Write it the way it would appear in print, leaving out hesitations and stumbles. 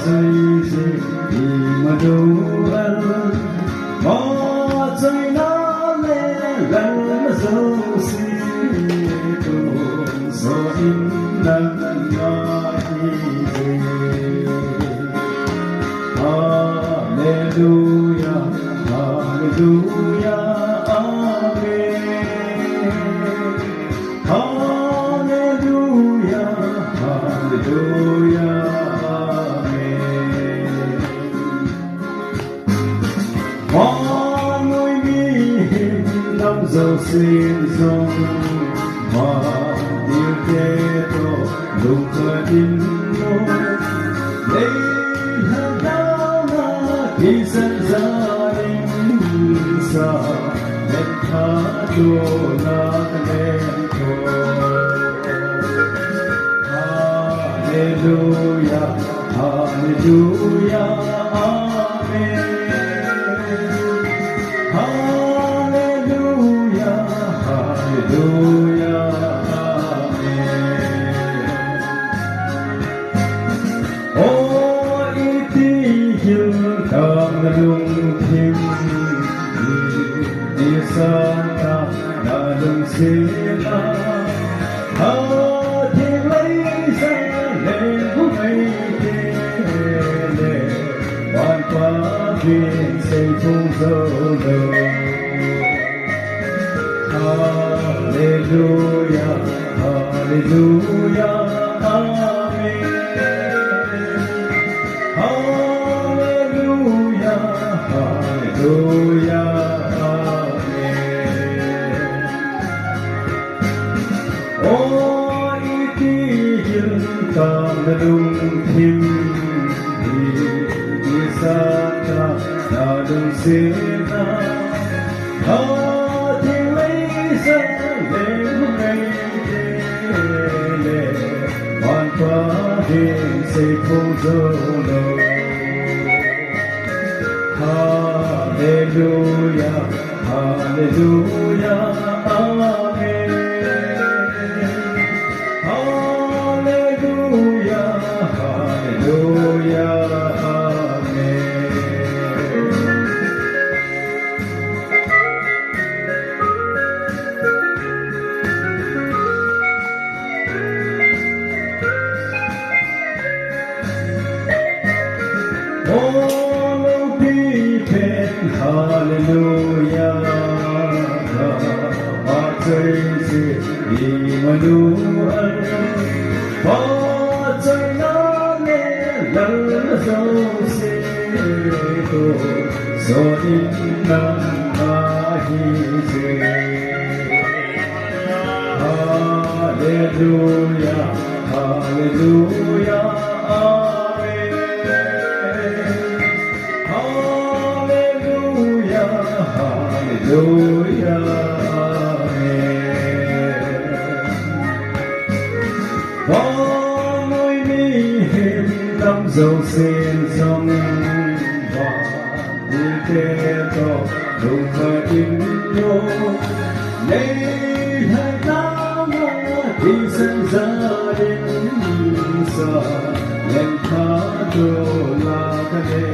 chơi gì thì mà đâu ăn mà chơi nó lên gần dấu xin tuôn gió in nắng nói gì Hallelujah Hallelujah Hallelujah, Hallelujah, Amen. Hoa nuôi mi năm dầu xin dòng hoa yêu thế tổ lục khởi in nô lấy hàng đau na khi dân gia đình xa lên tha chùa na lên Hallelujah, Hallelujah, Amen. Hallelujah, Hallelujah, Amen. Ôi tí hiền thầm lung thêm đi xa ta đã đừng xin ta duyên xây phung dấu đời Hallelujah Hallelujah Amen Hallelujah Hallelujah Amen Ôi tí hiền tạm lung thêm đi xa đã đừng xin ta họ thì lấy ra đến ngày lệ hoàn quá điện xây không dấu đầu Hallelujah Hallelujah Amen Hallelujah Hallelujah Oh, people, hallelujah. Our praise is Emmanuel. Our joy, love, so in Hallelujah, hallelujah. Hallelujah, Amen. Hoa nuôi mi hiền tâm dầu xin dòng hoa đi kê to đồng khởi in nhô lấy hai tám đi dân gia đình xa lên khá đồ là cái